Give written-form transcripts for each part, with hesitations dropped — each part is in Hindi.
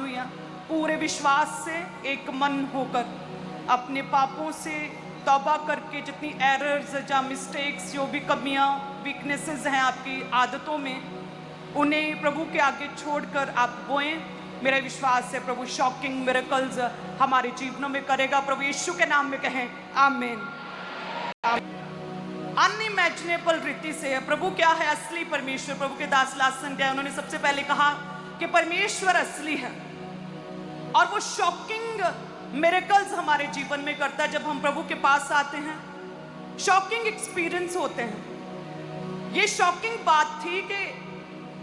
हालेलुया। पूरे विश्वास से एक मन होकर अपने पापों से तौबा करके जितनी एरर्स या मिस्टेक्स, जो भी कमियां, वीकनेसेस हैं आपकी आदतों में, उन्हें प्रभु के आगे छोड़कर आप बोएं। मेरा विश्वास है प्रभु शॉकिंग मिरेकल्स हमारे जीवनों में करेगा। प्रभु यीशु के नाम में कहें आमीन। अनइमेजिनेबल रीति से प्रभु क्या है? असली परमेश्वर। प्रभु के दास लासन क्या है? उन्होंने सबसे पहले कहा कि परमेश्वर असली है और वो शॉकिंग मिरेकल्स हमारे जीवन में करता है। जब हम प्रभु के पास आते हैं शॉकिंग एक्सपीरियंस होते हैं। ये शॉकिंग बात थी कि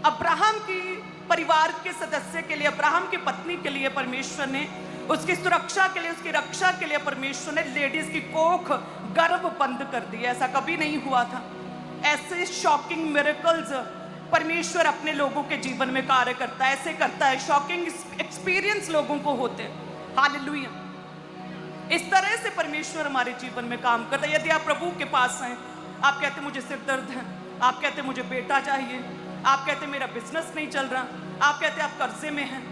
अब्राहम की परिवार के सदस्य के लिए, अब्राहम की पत्नी के लिए परमेश्वर ने, उसकी सुरक्षा के लिए, उसकी रक्षा के लिए परमेश्वर ने लेडीज की कोख, गर्भ बंद कर दिया। ऐसा कभी नहीं हुआ था। ऐसे शॉकिंग मिरेकल्स परमेश्वर अपने लोगों के जीवन में कार्य करता है, ऐसे करता है। शॉकिंग एक्सपीरियंस लोगों को होते हैं। हालेलुया। इस तरह से परमेश्वर हमारे जीवन में काम करता है। यदि आप प्रभु के पास हैं, आप कहते मुझे सिर दर्द है, आप कहते मुझे बेटा चाहिए, आप कहते मेरा बिजनेस नहीं चल रहा, आप कहते आप कर्जे में हैं,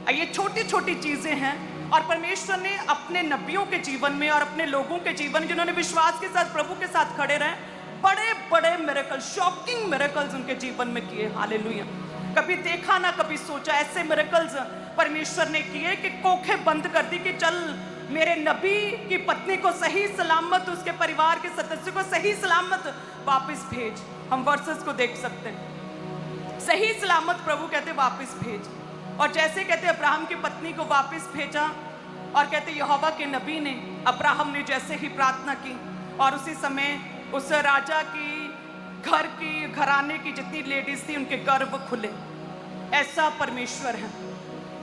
ये छोटी छोटी चीजें हैं और परमेश्वर ने अपने नबियों के जीवन में और अपने लोगों के जीवन में, जिन्होंने विश्वास के साथ प्रभु के साथ खड़े रहे, बड़े बड़े मिरेकल, शॉकिंग मिरेकल्स उनके जीवन में किए। हालेलुया। कभी देखा ना कभी सोचा, ऐसे मिरेकल्स परमेश्वर ने किए कि कोखें बंद कर दी कि चल मेरे नबी की पत्नी को सही सलामत, उसके परिवार के सदस्य को सही सलामत वापस भेज। हम वर्सेस को देख सकते हैं। सही सलामत प्रभु कहते वापस भेज। और जैसे कहते अब्राहम की पत्नी को वापस भेजा और कहते यहोवा के नबी ने, अब्राहम ने जैसे ही प्रार्थना की और उसी समय उस राजा की घर की, घराने की जितनी लेडीज थी, उनके गर्भ खुले। ऐसा परमेश्वर है।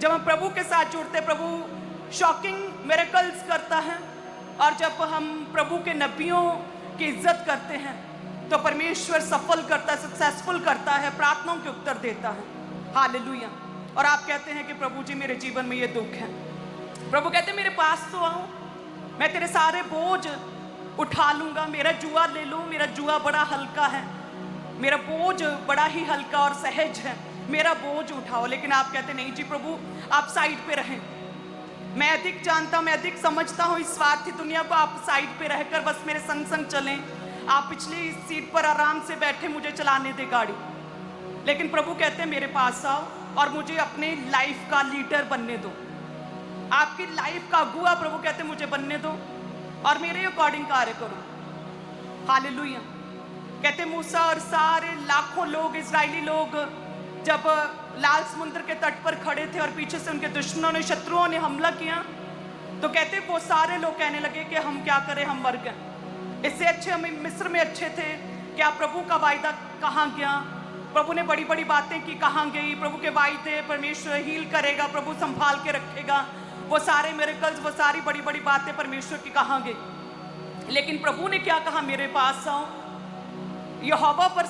जब हम प्रभु के साथ जुड़ते, प्रभु शॉकिंग मिरेकल्स करता है। और जब हम प्रभु के नबियों की इज्जत करते हैं तो परमेश्वर सफल करता है, सक्सेसफुल करता है, प्रार्थनाओं के उत्तर देता है। हालेलुया। और आप कहते हैं कि प्रभु जी मेरे जीवन में ये दुख है। प्रभु कहते मेरे पास तो आओ, मैं तेरे सारे बोझ उठा लूंगा। मेरा जुआ ले लो, मेरा जुआ बड़ा हल्का है, मेरा बोझ बड़ा ही हल्का और सहज है, मेरा बोझ उठाओ। लेकिन आप कहते नहीं जी प्रभु आप साइड पे रहें, मैं अधिक जानता हूं, मैं अधिक समझता हूं इस स्वार्थी दुनिया को। आप साइड पे रहकर बस मेरे संग संग चलें, आप पिछली सीट पर आराम से बैठे, मुझे चलाने दे गाड़ी। लेकिन प्रभु कहते हैं मेरे पास आओ और मुझे अपने लाइफ का लीडर बनने दो, आपकी लाइफ का अगुआ प्रभु कहते मुझे बनने दो और मेरे अकॉर्डिंग कार्य करो। हालेलुया। कहते मूसा और सारे लाखों लोग, इजरायली लोग जब लाल समुद्र के तट पर खड़े थे और पीछे से उनके दुश्मनों ने, शत्रुओं ने हमला किया, तो कहते वो सारे लोग कहने लगे कि हम क्या करें, हम मर गए, इससे अच्छे हम मिस्र में अच्छे थे। क्या प्रभु का वायदा कहाँ गया? प्रभु ने बड़ी बड़ी बातें की, कहाँ गई? प्रभु के वायदे, परमेश्वर हील करेगा, प्रभु संभाल के रखेगा, वो सारे मिरेकल्स, वो सारी बड़ी बड़ी बातें परमेश्वर की कहाँ गई? लेकिन प्रभु ने क्या कहा? मेरे पास आओ, यहोवा पर